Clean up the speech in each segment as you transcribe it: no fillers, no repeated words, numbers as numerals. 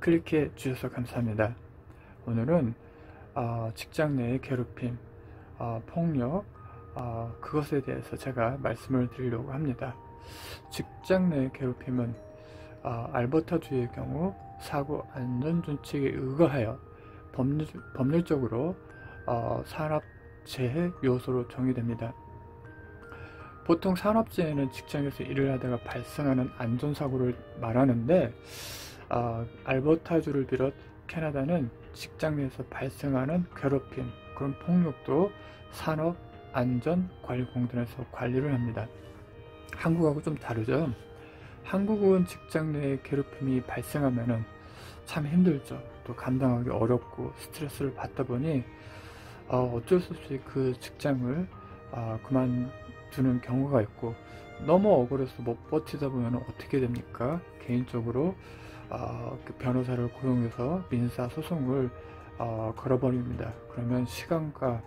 클릭해 주셔서 감사합니다. 오늘은 직장 내의 괴롭힘, 폭력, 그것에 대해서 제가 말씀을 드리려고 합니다. 직장 내의 괴롭힘은 알버타주의의 경우 사고 안전준칙에 의거하여 법률적으로 산업재해 요소로 정의됩니다. 보통 산업재해는 직장에서 일을 하다가 발생하는 안전사고를 말하는데, 알버타주를 비롯 캐나다는 직장 내에서 발생하는 괴롭힘, 그런 폭력도 산업안전관리공단에서 관리를 합니다. 한국하고 좀 다르죠. 한국은 직장 내에 괴롭힘이 발생하면은 참 힘들죠. 또 감당하기 어렵고 스트레스를 받다 보니 어쩔 수 없이 그 직장을 그만두는 경우가 있고, 너무 억울해서 못 버티다 보면 어떻게 됩니까? 개인적으로 그 변호사를 고용해서 민사 소송을 걸어버립니다. 그러면 시간과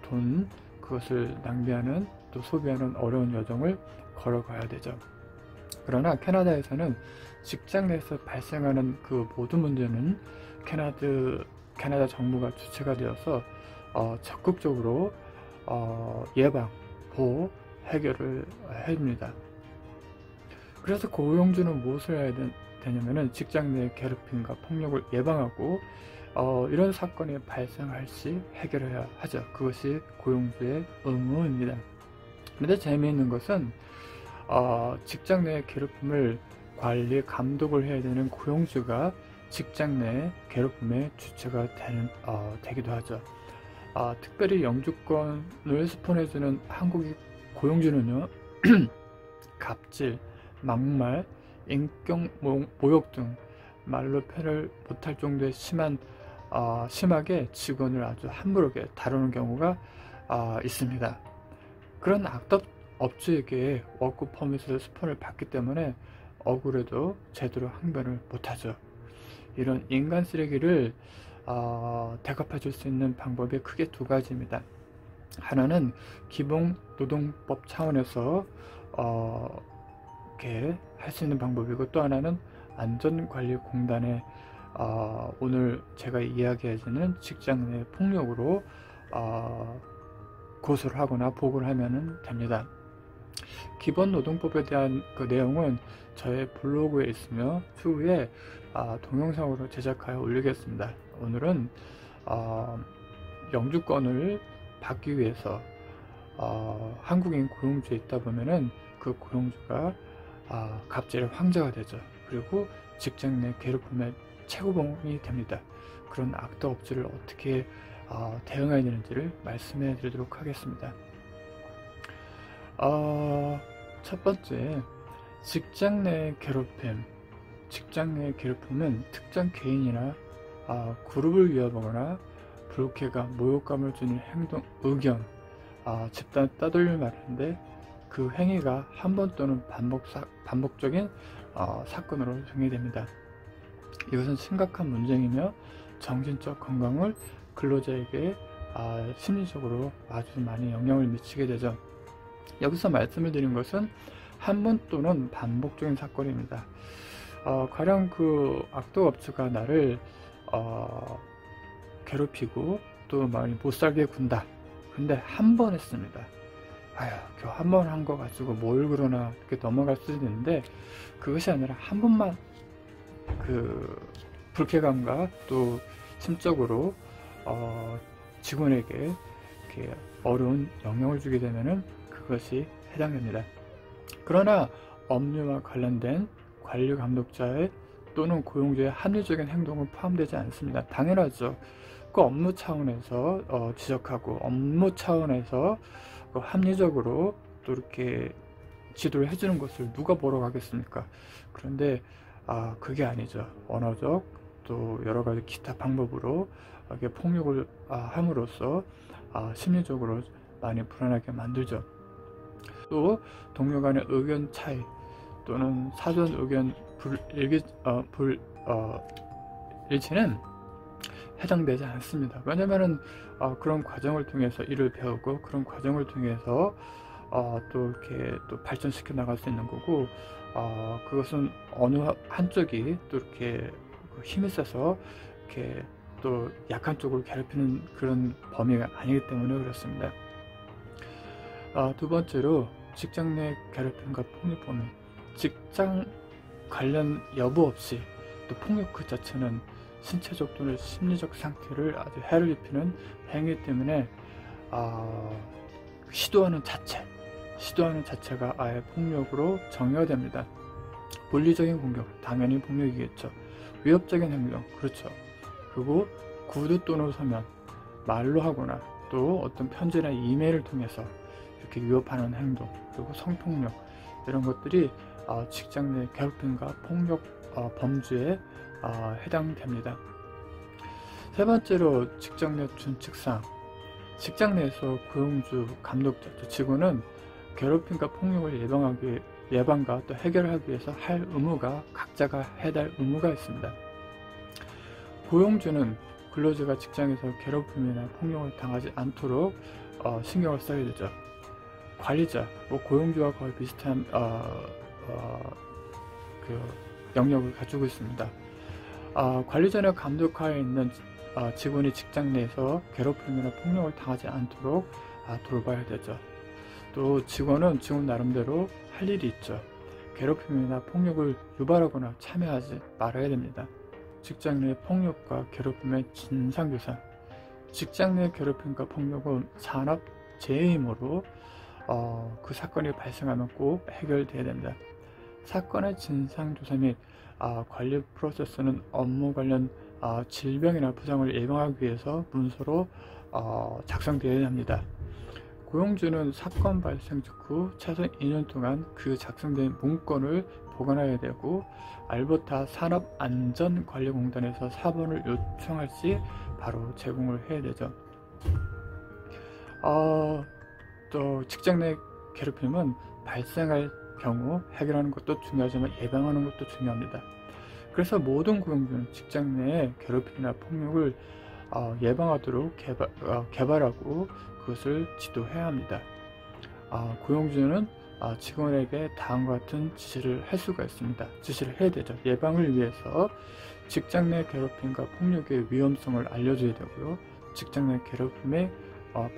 돈, 그것을 낭비하는, 또 소비하는 어려운 여정을 걸어가야 되죠. 그러나 캐나다에서는 직장 내에서 발생하는 그 모든 문제는 캐나다 정부가 주체가 되어서 적극적으로 예방, 보호, 해결을 해줍니다. 그래서 고용주는 무엇을 해야 되냐면은 직장 내 괴롭힘과 폭력을 예방하고 이런 사건이 발생할 시 해결해야 하죠. 그것이 고용주의 의무입니다. 그런데 재미있는 것은 직장 내 괴롭힘을 관리, 감독을 해야 되는 고용주가 직장 내 괴롭힘의 주체가 되기도 하죠. 특별히 영주권을 스폰해주는 한국의 고용주는요, 갑질, 막말, 인격 모욕 등 말로 표현을 못할 정도의 심하게 직원을 아주 함부로게 다루는 경우가 있습니다. 그런 악덕 업주에게 워크 퍼밋을 스폰을 받기 때문에 억울해도 제대로 항변을 못하죠. 이런 인간 쓰레기를 대갚아 줄 수 있는 방법이 크게 두 가지입니다. 하나는 기본 노동법 차원에서 이렇게 할 수 있는 방법이고, 또 하나는 안전관리공단의 오늘 제가 이야기해주는 직장 내 폭력으로 고소를 하거나 보고를 하면 됩니다. 기본 노동법에 대한 그 내용은 저의 블로그에 있으며 추후에 동영상으로 제작하여 올리겠습니다. 오늘은 영주권을 받기 위해서 한국인 고용주에 있다 보면은 그 고용주가 갑질의 황제가 되죠. 그리고 직장 내 괴롭힘의 최고봉이 됩니다. 그런 악덕 업주를 어떻게 대응해야 되는지를 말씀해 드리도록 하겠습니다. 첫 번째, 직장 내 괴롭힘. 직장 내 괴롭힘은 특정 개인이나 그룹을 위협하거나 불쾌감, 모욕감을 주는 행동, 의견, 집단 따돌림을 말하는데, 그 행위가 한 번 또는 반복적인 사건으로 정의됩니다. 이것은 심각한 문제이며 정신적 건강을 근로자에게 심리적으로 아주 많이 영향을 미치게 되죠. 여기서 말씀을 드린 것은 한 번 또는 반복적인 사건입니다. 가령 그 악덕 업주가 나를 괴롭히고 또 많이 못살게 군다. 근데 한 번 했습니다. 한 번 한 거 가지고 뭘 그러나 이렇게 넘어갈 수도 있는데, 그것이 아니라 한 번만 그 불쾌감과 또 심적으로 직원에게 이렇게 어려운 영향을 주게 되면은 그것이 해당됩니다. 그러나 업무와 관련된 관리 감독자의 또는 고용주의 합리적인 행동은 포함되지 않습니다. 당연하죠. 그 업무 차원에서 지적하고 업무 차원에서 합리적으로 또 이렇게 지도를 해주는 것을 누가 보러 가겠습니까? 그런데 그게 아니죠. 언어적 또 여러 가지 기타 방법으로 폭력을 함으로써 심리적으로 많이 불안하게 만들죠. 또 동료 간의 의견 차이 또는 사전 의견 일치는 해당되지 않습니다. 왜냐면은 그런 과정을 통해서 일을 배우고 그런 과정을 통해서 또 이렇게 또 발전시켜 나갈 수 있는 거고, 그것은 어느 한쪽이 또 이렇게 힘이 세서 이렇게 또 약한 쪽을 괴롭히는 그런 범위가 아니기 때문에 그렇습니다. 두 번째로 직장 내 괴롭힘과 폭력 범위. 직장 관련 여부 없이 또 폭력 그 자체는 신체적 또는 심리적 상태를 아주 해를 입히는 행위 때문에 시도하는 자체가 아예 폭력으로 정의화됩니다. 물리적인 공격, 당연히 폭력이겠죠. 위협적인 행동, 그렇죠. 그리고 구두 또는 서면, 말로 하거나 또 어떤 편지나 이메일을 통해서 이렇게 위협하는 행동, 그리고 성폭력, 이런 것들이 직장 내 괴롭힘과 폭력 범죄에 해당됩니다. 세 번째로 직장 내 준칙상. 직장 내에서 고용주, 감독자, 직원은 괴롭힘과 폭력을 예방과 또 해결하기 위해서 할 의무가, 각자가 해야 할 의무가 있습니다. 고용주는 근로자가 직장에서 괴롭힘이나 폭력을 당하지 않도록 신경을 써야 되죠. 관리자, 고용주와 거의 비슷한 그 영역을 가지고 있습니다. 관리자나 감독하에 있는 직원이 직장 내에서 괴롭힘이나 폭력을 당하지 않도록 돌봐야 되죠. 또 직원은 직원 나름대로 할 일이 있죠. 괴롭힘이나 폭력을 유발하거나 참여하지 말아야 됩니다. 직장 내 폭력과 괴롭힘의 진상조사. 직장 내 괴롭힘과 폭력은 산업재해이므로 그 사건이 발생하면 꼭 해결돼야 됩니다. 사건의 진상조사 및 관리 프로세스는 업무 관련 질병이나 부상을 예방하기 위해서 문서로 작성되어야 합니다. 고용주는 사건 발생 직후 최소 2년 동안 그 작성된 문건을 보관해야 되고, 알버타 산업안전관리공단에서 사본을 요청할 시 바로 제공을 해야 되죠. 또 직장 내 괴롭힘은 발생할 경우 해결하는 것도 중요하지만 예방하는 것도 중요합니다. 그래서 모든 고용주는 직장 내의 괴롭힘이나 폭력을 예방하도록 개발하고 그것을 지도해야 합니다. 고용주는 직원에게 다음과 같은 지시를 할 수가 있습니다. 지시를 해야 되죠. 예방을 위해서 직장 내 괴롭힘과 폭력의 위험성을 알려줘야 되고요. 직장 내 괴롭힘의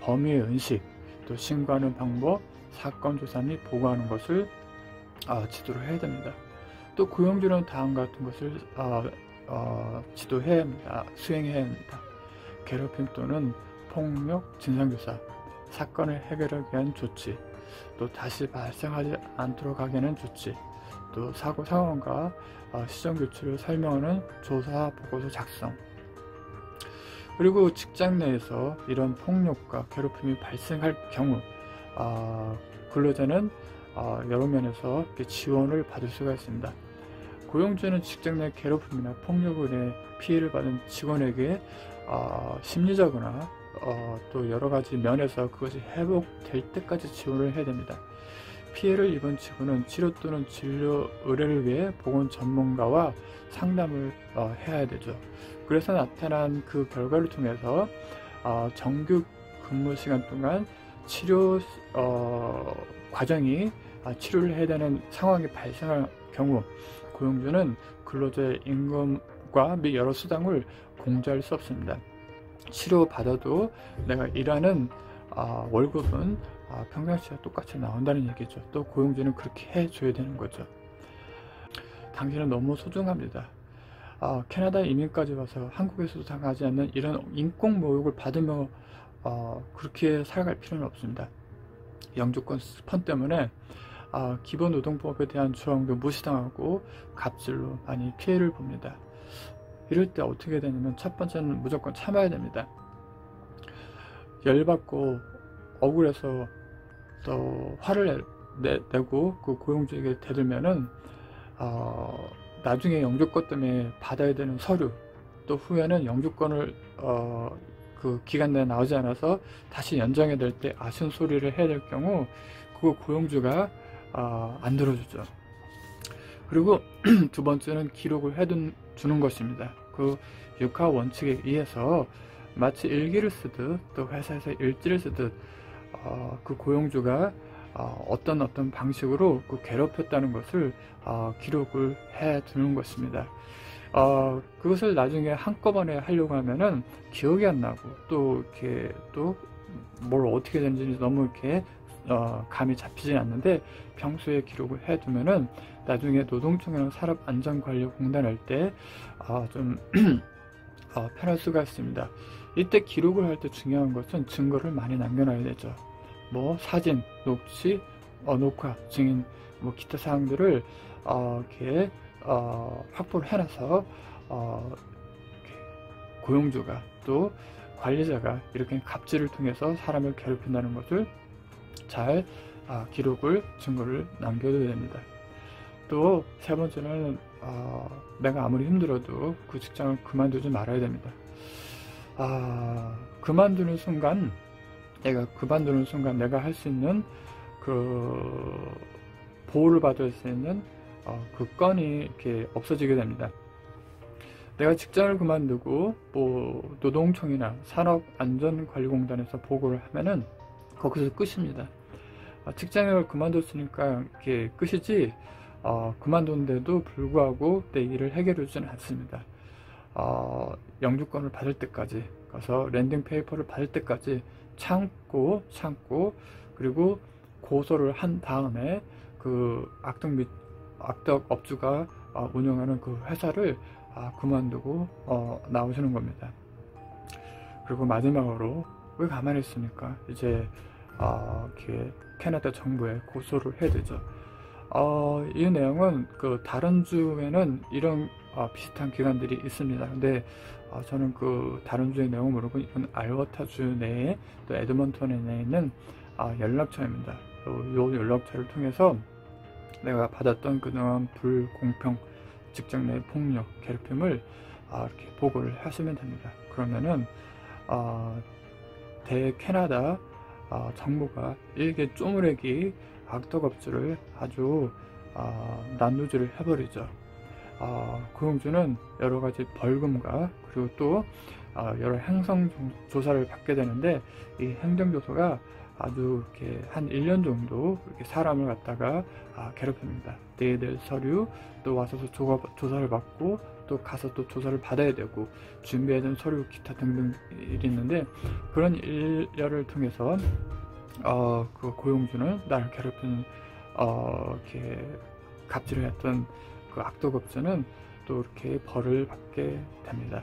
범위의 인식, 또 신고하는 방법, 사건 조사 및 보고하는 것을 지도를 해야 됩니다. 또 고용주는 다음과 같은 것을 지도해야 합니다. 수행해야 합니다. 괴롭힘 또는 폭력 진상조사, 사건을 해결하기 위한 조치, 또 다시 발생하지 않도록 하기 위한 조치, 또 사고 상황과 시정 교체를 설명하는 조사 보고서 작성. 그리고 직장 내에서 이런 폭력과 괴롭힘이 발생할 경우 근로자는 여러 면에서 지원을 받을 수가 있습니다. 고용주는 직장 내 괴롭힘이나 폭력으로 인해 피해를 받은 직원에게 심리적이나 또 여러 가지 면에서 그것이 회복될 때까지 지원을 해야 됩니다. 피해를 입은 직원은 치료 또는 진료 의뢰를 위해 보건 전문가와 상담을 해야 되죠. 그래서 나타난 그 결과를 통해서 정규 근무 시간 동안 치료 과정이 치료를 해야 되는 상황이 발생할 경우 고용주는 근로자의 임금과 및 여러 수당을 공제할 수 없습니다. 치료받아도 내가 일하는 월급은 평상시와 똑같이 나온다는 얘기죠. 또 고용주는 그렇게 해줘야 되는 거죠. 당신은 너무 소중합니다. 캐나다 이민까지 와서 한국에서도 당하지 않는 이런 인권 모욕을 받으며 그렇게 살아갈 필요는 없습니다. 영주권 스폰 때문에 기본노동법에 대한 조항도 무시당하고 갑질로 많이 피해를 봅니다. 이럴 때 어떻게 되냐면 첫 번째는 무조건 참아야 됩니다. 열받고 억울해서 또 화를 내고 그 고용주에게 대들면은 나중에 영주권 때문에 받아야 되는 서류, 또 후에는 영주권을 그 기간 내에 나오지 않아서 다시 연장해야 될 때 아쉬운 소리를 해야 될 경우 그거 고용주가 안 들어주죠. 그리고 두 번째는 기록을 해주는 것입니다. 그 육하 원칙에 의해서 마치 일기를 쓰듯 또 회사에서 일지를 쓰듯 그 고용주가 어떤 방식으로 그 괴롭혔다는 것을 기록을 해 두는 것입니다. 그것을 나중에 한꺼번에 하려고 하면은 기억이 안 나고 또 이렇게 또 뭘 어떻게 되는지 너무 이렇게 감이 잡히진 않는데, 평소에 기록을 해 두면은 나중에 노동청이나 산업안전관리공단 할 때 좀 편할 수가 있습니다. 이때 기록을 할 때 중요한 것은 증거를 많이 남겨놔야 되죠. 뭐 사진, 녹취, 녹화, 증인, 뭐 기타 사항들을 이렇게 확보를 해놔서 이렇게 고용주가 또 관리자가 이렇게 갑질을 통해서 사람을 괴롭힌다는 것을 잘 기록을, 증거를 남겨둬야 됩니다. 또 세 번째는 내가 아무리 힘들어도 그 직장을 그만두지 말아야 됩니다. 그만두는 순간 내가 할 수 있는 그 보호를 받을 수 있는 그 건이 이렇게 없어지게 됩니다. 내가 직장을 그만두고 뭐 노동청이나 산업안전관리공단에서 보고를 하면은 거기서 끝입니다. 직장을 그만뒀으니까 이게 끝이지, 그만뒀는데도 불구하고 내 일을 해결해 주지는 않습니다. 영주권을 받을 때까지 가서 랜딩 페이퍼를 받을 때까지 참고 그리고 고소를 한 다음에 그 악덕 업주가 운영하는 그 회사를 그만두고 나오시는 겁니다. 그리고 마지막으로 왜 가만히 있습니까? 이제 이렇게 캐나다 정부에 고소를 해야 되죠. 이 내용은 그 다른 주에는 이런 비슷한 기관들이 있습니다. 근데 저는 그 다른 주의 내용을 모르고 이건 알버타 주 내에 또 에드먼턴에 내에 있는 연락처입니다. 이 연락처를 통해서 내가 받았던 그동안 불공평, 직장 내 폭력, 괴롭힘을 이렇게 보고를 하시면 됩니다. 그러면은 캐나다 정부가 일개 쪼무레기 악덕업주를 아주 난도질을 해버리죠. 고용주는 여러가지 벌금과 그리고 또 여러 행정조사를 받게 되는데, 이 행정조사가 아주 이렇게 한 1년 정도 이렇게 사람을 갖다가 괴롭힙니다. 내야 될 서류, 또 와서 조사를 받고 또 가서 또 조사를 받아야 되고 준비해야 되는 서류, 기타 등등 일이 있는데, 그런 일들을 통해서 그 고용주는 나를 괴롭히는 이렇게 갑질을 했던 그 악덕업자는 또 이렇게 벌을 받게 됩니다.